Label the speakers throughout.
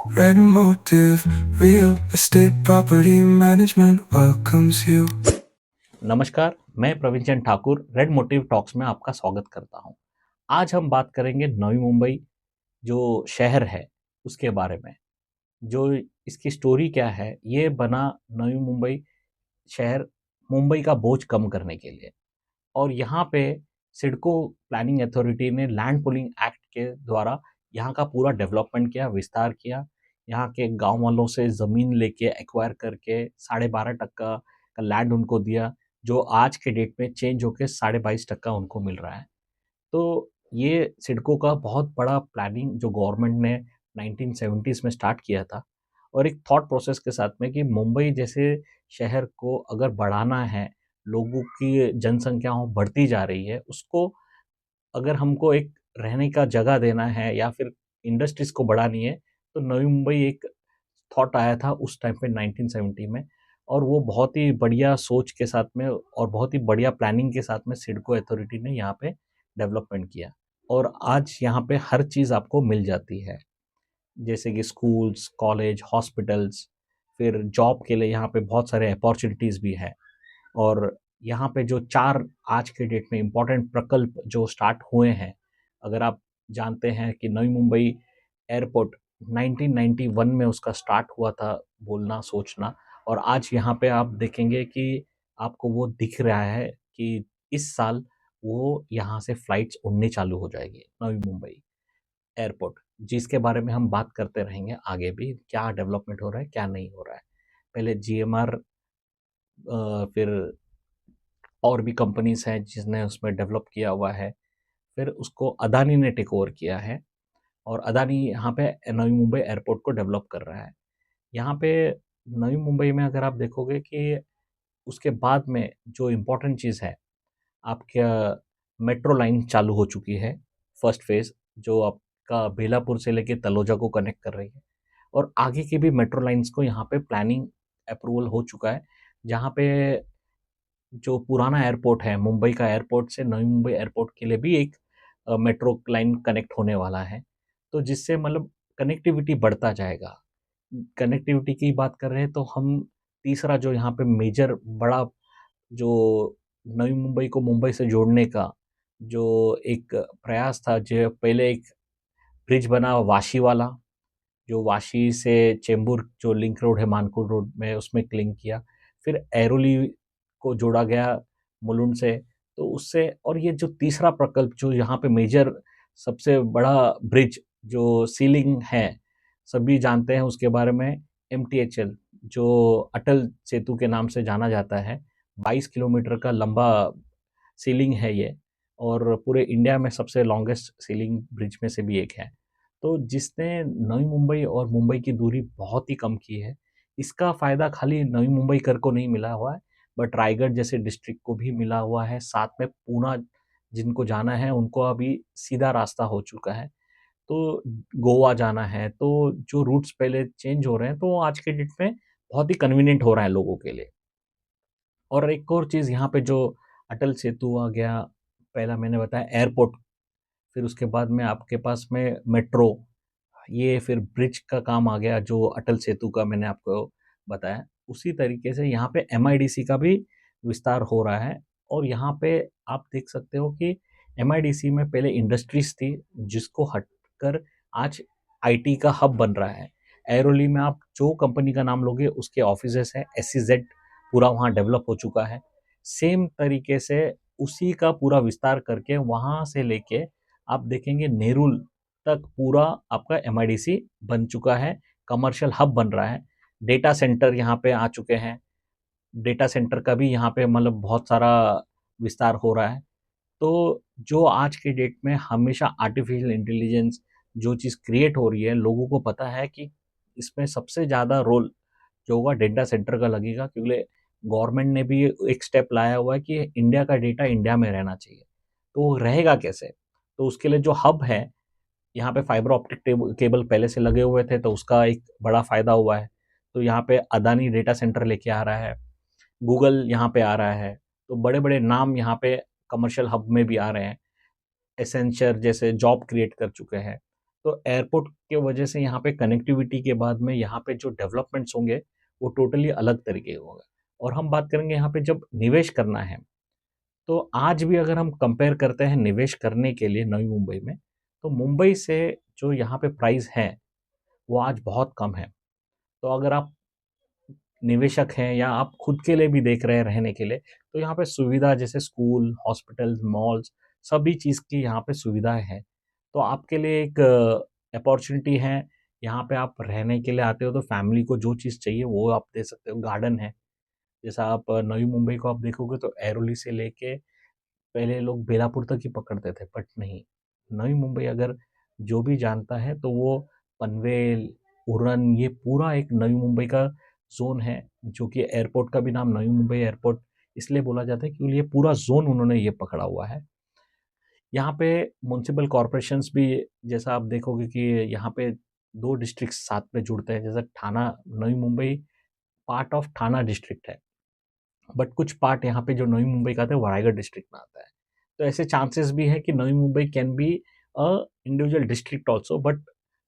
Speaker 1: Red Motive Real Estate Property Management welcomes you.
Speaker 2: नमस्कार, मैं Praveen Chand Thakur red motive talks में आपका स्वागत करता हूं। आज हम बात करेंगे नवी मुंबई जो शहर है उसके बारे में। जो इसकी स्टोरी क्या है, ये बना नवी मुंबई शहर मुंबई का बोझ कम करने के लिए। और यहाँ पे सिडको प्लानिंग अथॉरिटी ने लैंड पूलिंग एक्ट के द्वारा यहाँ का पूरा डेवलपमेंट किया, विस्तार किया। यहाँ के गांव वालों से ज़मीन लेके एक्वायर करके 12.5% का लैंड उनको दिया, जो आज के डेट में चेंज होके 22.5% उनको मिल रहा है। तो ये सिडको का बहुत बड़ा प्लानिंग जो गवर्नमेंट ने 1970s में स्टार्ट किया था, और एक थॉट प्रोसेस के साथ में कि मुंबई जैसे शहर को अगर बढ़ाना है, लोगों की जनसंख्या वहाँ बढ़ती जा रही है, उसको अगर हमको एक रहने का जगह देना है या फिर इंडस्ट्रीज को बढ़ानी है, तो नवी मुंबई एक थॉट आया था उस टाइम पे 1970 में। और वो बहुत ही बढ़िया सोच के साथ में और बहुत ही बढ़िया प्लानिंग के साथ में सिडको अथॉरिटी ने यहाँ पे डेवलपमेंट किया। और आज यहाँ पे हर चीज़ आपको मिल जाती है, जैसे कि स्कूल्स, कॉलेज, हॉस्पिटल्स, फिर जॉब के लिए यहाँ पे बहुत सारे अपॉर्चुनिटीज़ भी है। और यहाँ पे जो 4 आज के डेट में इम्पोर्टेंट प्रकल्प जो स्टार्ट हुए हैं, अगर आप जानते हैं कि नवी मुंबई एयरपोर्ट 1991 में उसका स्टार्ट हुआ था बोलना, सोचना। और आज यहाँ पे आप देखेंगे कि आपको वो दिख रहा है कि इस साल वो यहाँ से फ्लाइट्स उड़नी चालू हो जाएगी, नवी मुंबई एयरपोर्ट, जिसके बारे में हम बात करते रहेंगे आगे भी, क्या डेवलपमेंट हो रहा है, क्या नहीं हो रहा है। पहले जीएमआर, फिर और भी कंपनीज हैं जिसने उसमें डेवलप किया हुआ है। फिर उसको अदानी ने टेक ओवर किया है, और अदानी यहाँ पे नवी मुंबई एयरपोर्ट को डेवलप कर रहा है। यहाँ पे नवी मुंबई में अगर आप देखोगे कि उसके बाद में जो इम्पोर्टेंट चीज़ है, आपका मेट्रो लाइन चालू हो चुकी है, फर्स्ट फेज़, जो आपका बेलापुर से लेके तलोजा को कनेक्ट कर रही है। और आगे की भी मेट्रो लाइन्स को यहाँ पे प्लानिंग अप्रूवल हो चुका है, जहाँ पे जो पुराना एयरपोर्ट है मुंबई का, एयरपोर्ट से नवी मुंबई एयरपोर्ट के लिए भी एक मेट्रो लाइन कनेक्ट होने वाला है। तो जिससे मतलब कनेक्टिविटी बढ़ता जाएगा। कनेक्टिविटी की बात कर रहे हैं तो हम तीसरा जो यहाँ पे मेजर बड़ा जो नवी मुंबई को मुंबई से जोड़ने का जो एक प्रयास था, जो पहले एक ब्रिज बना वाशी वाला, जो वाशी से चेंबूर जो लिंक रोड है मानकुड़ रोड में, उसमें लिंक किया। फिर ऐरोली को जोड़ा गया मुलुंड से, तो उससे। और ये जो तीसरा प्रकल्प जो यहाँ पे मेजर सबसे बड़ा ब्रिज जो सीलिंग है, सभी जानते हैं उसके बारे में, एमटीएचएल, जो अटल सेतु के नाम से जाना जाता है। 22 किलोमीटर का लंबा सीलिंग है ये, और पूरे इंडिया में सबसे लॉन्गेस्ट सीलिंग ब्रिज में से भी एक है। तो जिसने नवी मुंबई और मुंबई की दूरी बहुत ही कम की है। इसका फ़ायदा खाली नवी मुंबईकर को नहीं मिला हुआ है, बट रायगढ़ जैसे डिस्ट्रिक्ट को भी मिला हुआ है। साथ में पूना जिनको जाना है उनको अभी सीधा रास्ता हो चुका है। तो गोवा जाना है, तो जो रूट्स पहले चेंज हो रहे हैं, तो आज के डेट में बहुत ही कन्वीनिएंट हो रहा है लोगों के लिए। और एक और चीज़ यहाँ पे जो अटल सेतु आ गया, पहला मैंने बताया एयरपोर्ट, फिर उसके बाद में आपके पास में मेट्रो, ये फिर ब्रिज का काम आ गया जो अटल सेतु का मैंने आपको बताया। उसी तरीके से यहाँ पे एमआईडीसी का भी विस्तार हो रहा है। और यहाँ पे आप देख सकते हो कि एमआईडीसी में पहले इंडस्ट्रीज थी, जिसको हटकर आज आईटी का हब बन रहा है। एरोली में आप जो कंपनी का नाम लोगे उसके ऑफिसेस हैं, एसईजेड पूरा वहाँ डेवलप हो चुका है। सेम तरीके से उसी का पूरा विस्तार करके वहाँ से लेके आप देखेंगे नेरुल तक पूरा आपका एमआईडीसी बन चुका है, कमर्शियल हब बन रहा है। डेटा सेंटर यहाँ पे आ चुके हैं, डेटा सेंटर का भी यहाँ पे मतलब बहुत सारा विस्तार हो रहा है। तो जो आज के डेट में हमेशा आर्टिफिशियल इंटेलिजेंस जो चीज़ क्रिएट हो रही है, लोगों को पता है कि इसमें सबसे ज़्यादा रोल जो होगा डेटा सेंटर का लगेगा, क्योंकि गवर्नमेंट ने भी एक स्टेप लाया हुआ है कि इंडिया का डेटा इंडिया में रहना चाहिए। तो वो रहेगा कैसे? तो उसके लिए जो हब है, यहाँ पे फाइबर ऑप्टिक केबल पहले से लगे हुए थे, तो उसका एक बड़ा फ़ायदा हुआ है। तो यहाँ पे अदानी डेटा सेंटर लेके आ रहा है, गूगल यहाँ पे आ रहा है, तो बड़े-बड़े नाम यहाँ पे कमर्शियल हब में भी आ रहे हैं। एसेंचर जैसे जॉब क्रिएट कर चुके हैं। तो एयरपोर्ट के वजह से यहाँ पे कनेक्टिविटी के बाद में यहाँ पे जो डेवलपमेंट्स होंगे वो टोटली अलग तरीके के होंगे। और हम बात करेंगे यहाँ पे जब निवेश करना है, तो आज भी अगर हम कंपेयर करते हैं निवेश करने के लिए नई मुंबई में, तो मुंबई से जो यहाँ पे प्राइस है वो आज बहुत कम है। तो अगर आप निवेशक हैं या आप खुद के लिए भी देख रहे हैं रहने के लिए, तो यहाँ पे सुविधा जैसे स्कूल, हॉस्पिटल, मॉल्स, सभी चीज़ की यहाँ पे सुविधाएं हैं। तो आपके लिए एक अपॉर्चुनिटी है। यहाँ पे आप रहने के लिए आते हो तो फैमिली को जो चीज़ चाहिए वो आप दे सकते हो। गार्डन है, जैसा आप नई मुंबई को आप देखोगे तो ऐरोली से लेके पहले लोग बेलापुर तक ही पकड़ते थे, बट नहीं, नई मुंबई अगर जो भी जानता है तो वो पनवेल, उरण, ये पूरा एक नई मुंबई का जोन है, जो कि एयरपोर्ट का भी नाम नई मुंबई एयरपोर्ट इसलिए बोला जाता है क्योंकि ये पूरा जोन उन्होंने ये पकड़ा हुआ है। यहाँ पे म्युनिसिपल कॉरपोरेशंस भी, जैसा आप देखोगे कि यहाँ पे दो डिस्ट्रिक्ट साथ में जुड़ते हैं, जैसा ठाना, नई मुंबई पार्ट ऑफ ठाना डिस्ट्रिक्ट है, बट कुछ पार्ट यहाँ पे जो नई मुंबई का आता है वो रायगढ़ डिस्ट्रिक्ट में आता है। तो ऐसे चांसेस भी है कि नई Mumbai can be a individual district also, but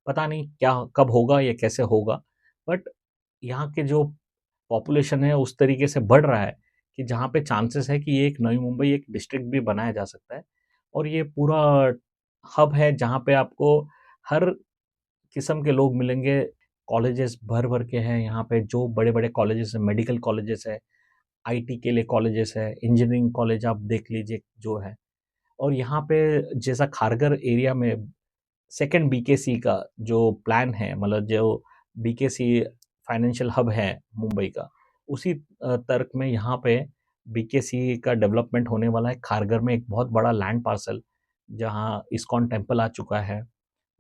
Speaker 2: पता नहीं क्या कब होगा या कैसे होगा। बट यहाँ के जो पॉपुलेशन है उस तरीके से बढ़ रहा है कि जहाँ पे चांसेस है कि ये एक नई मुंबई एक डिस्ट्रिक्ट भी बनाया जा सकता है। और ये पूरा हब है जहाँ पे आपको हर किस्म के लोग मिलेंगे। कॉलेजेस भर भर के हैं यहाँ पे, जो बड़े बड़े कॉलेजेस हैं, मेडिकल कॉलेजेस है, आईटी के लिए कॉलेजेस है, इंजीनियरिंग कॉलेज आप देख लीजिए जो है। और यहाँ पे जैसा खारगर एरिया में सेकंड बीकेसी का जो प्लान है, मतलब जो बीकेसी फाइनेंशियल हब है मुंबई का, उसी तर्क में यहाँ पे बीकेसी का डेवलपमेंट होने वाला है। खारगर में एक बहुत बड़ा लैंड पार्सल जहाँ इस्कॉन टेम्पल आ चुका है,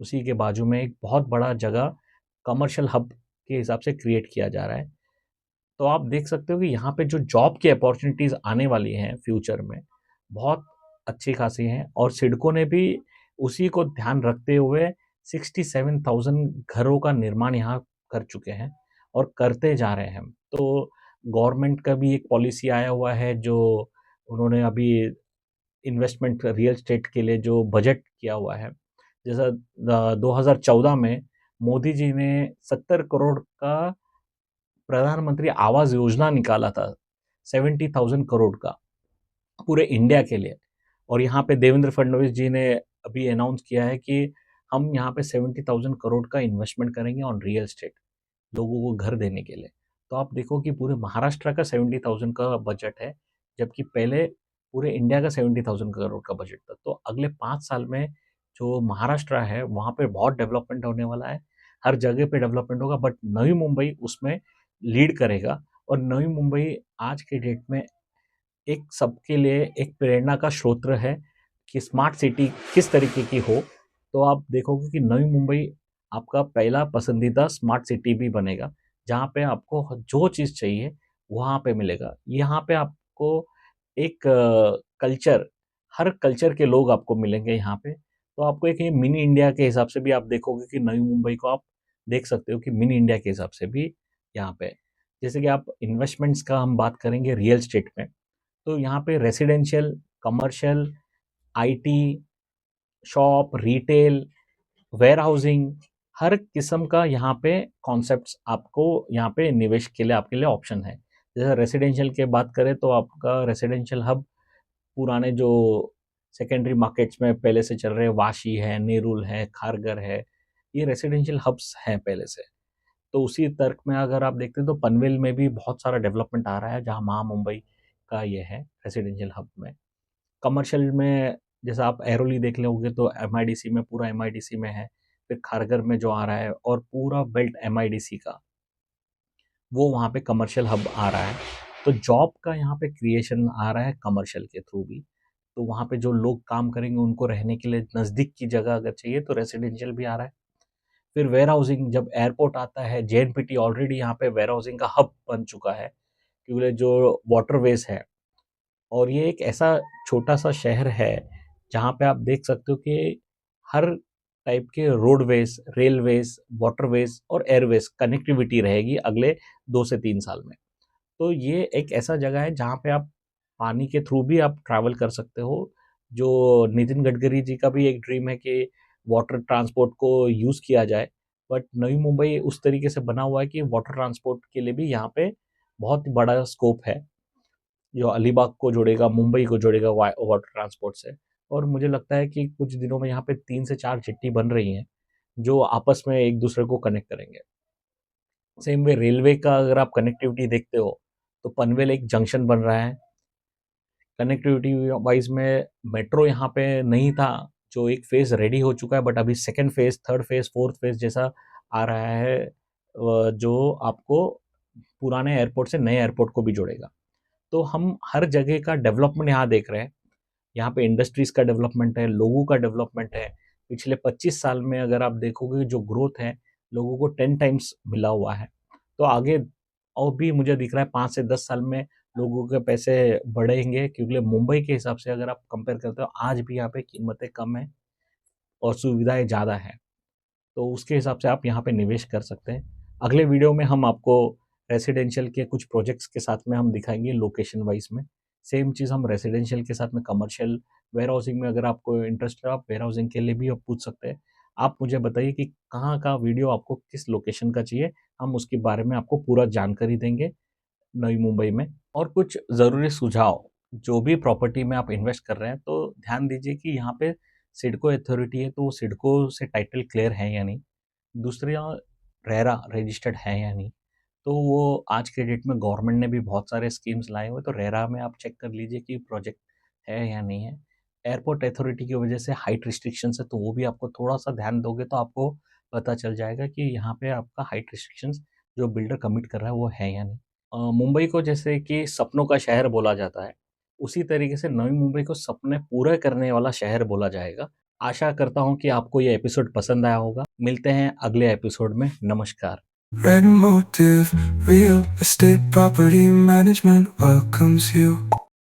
Speaker 2: उसी के बाजू में एक बहुत बड़ा जगह कमर्शियल हब के हिसाब से क्रिएट किया जा रहा है। तो आप देख सकते हो कि यहाँ पे जो जॉब की अपॉर्चुनिटीज़ आने वाली हैं फ्यूचर में, बहुत अच्छी खासी हैं। और सिडको ने भी उसी को ध्यान रखते हुए 67,000 घरों का निर्माण यहाँ कर चुके हैं और करते जा रहे हैं। तो गवर्नमेंट का भी एक पॉलिसी आया हुआ है, जो उन्होंने अभी इन्वेस्टमेंट रियल एस्टेट के लिए जो बजट किया हुआ है, जैसा 2014 में मोदी जी ने 70 करोड़ का प्रधानमंत्री आवास योजना निकाला था, 70,000 करोड़ का पूरे इंडिया के लिए। और यहाँ पे देवेंद्र फडणवीस जी ने अभी अनाउंस किया है कि हम यहाँ पे 70,000 करोड़ का इन्वेस्टमेंट करेंगे ऑन रियल एस्टेट, लोगों को घर देने के लिए। तो आप देखो कि पूरे महाराष्ट्र का 70,000 का बजट है, जबकि पहले पूरे इंडिया का 70,000 करोड़ का बजट था। तो अगले 5 साल में जो महाराष्ट्र है वहाँ पे बहुत डेवलपमेंट होने वाला है, हर जगह पे डेवलपमेंट होगा, बट नई मुंबई उसमें लीड करेगा। और नई मुंबई आज के डेट में एक सबके लिए एक प्रेरणा का स्रोत है कि स्मार्ट सिटी किस तरीके की हो। तो आप देखोगे कि नई मुंबई आपका पहला पसंदीदा स्मार्ट सिटी भी बनेगा, जहाँ पे आपको जो चीज़ चाहिए वहाँ पे मिलेगा। यहाँ पे आपको एक कल्चर, हर कल्चर के लोग आपको मिलेंगे यहाँ पे। तो आपको एक ये मिनी इंडिया के हिसाब से भी आप देखोगे कि नई मुंबई को आप देख सकते हो कि मिनी इंडिया के हिसाब से भी यहाँ पे, जैसे कि आप इन्वेस्टमेंट्स का हम बात करेंगे रियल एस्टेट में, तो यहाँ पे residential, commercial, IT, shop, retail, warehousing, हर किस्म का यहाँ पे कॉन्सेप्ट्स आपको यहाँ पे निवेश के लिए आपके लिए ऑप्शन है। जैसे रेसिडेंशियल की बात करें तो आपका रेसिडेंशियल हब पुराने जो सेकेंडरी मार्केट्स में पहले से चल रहे हैं, वाशी है, नेरुल है, खारगर है, ये रेसिडेंशियल हब्स हैं पहले से। तो उसी तर्क में अगर आप देखते हैं तो पनवेल में भी बहुत सारा डेवलपमेंट आ रहा है, जहाँ महा मुंबई का ये है रेसिडेंशियल हब में। कमर्शियल में जैसा आप एरोली देख लोगे तो एमआईडीसी में, पूरा एमआईडीसी में है। फिर खारगर में जो आ रहा है और पूरा बेल्ट एमआईडीसी का, वो वहाँ पे कमर्शियल हब आ रहा है। तो जॉब का यहाँ पे क्रिएशन आ रहा है कमर्शियल के थ्रू भी। तो वहाँ पे जो लोग काम करेंगे उनको रहने के लिए नज़दीक की जगह अगर चाहिए तो रेसिडेंशियल भी आ रहा है। फिर वेयर हाउसिंग, जब एयरपोर्ट आता है, जेएनपीटी ऑलरेडी यहाँ पे वेयर हाउसिंग का हब बन चुका है, क्योंकि जो वाटरवेज है। और ये एक ऐसा छोटा-सा शहर है, जहाँ पे आप देख सकते हो कि हर टाइप के रोडवेज़, रेलवेज़, वाटरवेज़ और एयरवेज़ कनेक्टिविटी रहेगी अगले 2 से 3 साल में। तो ये एक ऐसा जगह है जहाँ पे आप पानी के थ्रू भी आप ट्रैवल कर सकते हो, जो नितिन गडकरी जी का भी एक ड्रीम है कि वाटर ट्रांसपोर्ट को यूज़ किया जाए, बट नई मुंबई उस तरीके से बना हुआ है कि वाटर ट्रांसपोर्ट के लिए भी यहाँ पे बहुत बड़ा स्कोप है, जो अलीबाग को जोड़ेगा, मुंबई को जोड़ेगा वाटर ट्रांसपोर्ट से। और मुझे लगता है कि कुछ दिनों में यहाँ पे 3 से 4 जेट्टी बन रही हैं, जो आपस में एक दूसरे को कनेक्ट करेंगे। सेम वे रेलवे का अगर आप कनेक्टिविटी देखते हो, तो पनवेल एक जंक्शन बन रहा है। कनेक्टिविटी वाइज में मेट्रो यहाँ पे नहीं था, जो एक फेज़ रेडी हो चुका है, बट अभी second phase, third phase, fourth phase जैसा आ रहा है, जो आपको पुराने एयरपोर्ट से नए एयरपोर्ट को भी जोड़ेगा। तो हम हर जगह का डेवलपमेंट यहाँ देख रहे हैं। यहाँ पे इंडस्ट्रीज़ का डेवलपमेंट है, लोगों का डेवलपमेंट है। पिछले 25 साल में अगर आप देखोगे जो ग्रोथ है, लोगों को 10 टाइम्स मिला हुआ है। तो आगे और भी मुझे दिख रहा है 5 से 10 साल में लोगों के पैसे बढ़ेंगे, क्योंकि मुंबई के हिसाब से अगर आप कंपेयर करते हो, आज भी यहाँ पे कीमतें कम हैं और सुविधाएँ ज़्यादा हैं। तो उसके हिसाब से आप यहाँ पे निवेश कर सकते हैं। अगले वीडियो में हम आपको रेसिडेंशियल के कुछ प्रोजेक्ट्स के साथ में हम दिखाएँगे लोकेशन वाइज़ में। सेम चीज़ हम रेसिडेंशियल के साथ में कमर्शियल वेयरहाउसिंग में, अगर आपको इंटरेस्ट है, आप वेयरहाउसिंग के लिए भी आप पूछ सकते हैं। आप मुझे बताइए कि कहाँ का वीडियो आपको किस लोकेशन का चाहिए, हम उसके बारे में आपको पूरा जानकारी देंगे नई मुंबई में। और कुछ ज़रूरी सुझाव, जो भी प्रॉपर्टी में आप इन्वेस्ट कर रहे हैं, तो ध्यान दीजिए कि यहाँ पे सिडको अथॉरिटी है, तो वो सिडको से टाइटल क्लियर है या नहीं। दूसरा, रेरा रजिस्टर्ड है या नहीं। तो वो आज के डेट में गवर्नमेंट ने भी बहुत सारे स्कीम्स लाए हुए, तो रेरा में आप चेक कर लीजिए कि प्रोजेक्ट है या नहीं है। एयरपोर्ट अथॉरिटी की वजह से हाइट रिस्ट्रिक्शंस है, तो वो भी आपको थोड़ा-सा ध्यान दोगे तो आपको पता चल जाएगा कि यहाँ पे आपका हाइट रिस्ट्रिक्शंस जो बिल्डर कमिट कर रहा है वो है या नहीं। मुंबई को जैसे कि सपनों का शहर बोला जाता है, उसी तरीके से नई मुंबई को सपने पूरे करने वाला शहर बोला जाएगा। आशा करता हूँ कि आपको ये एपिसोड पसंद आया होगा। मिलते हैं अगले एपिसोड में। नमस्कार।
Speaker 1: Red Motive Real Estate Property Management welcomes you.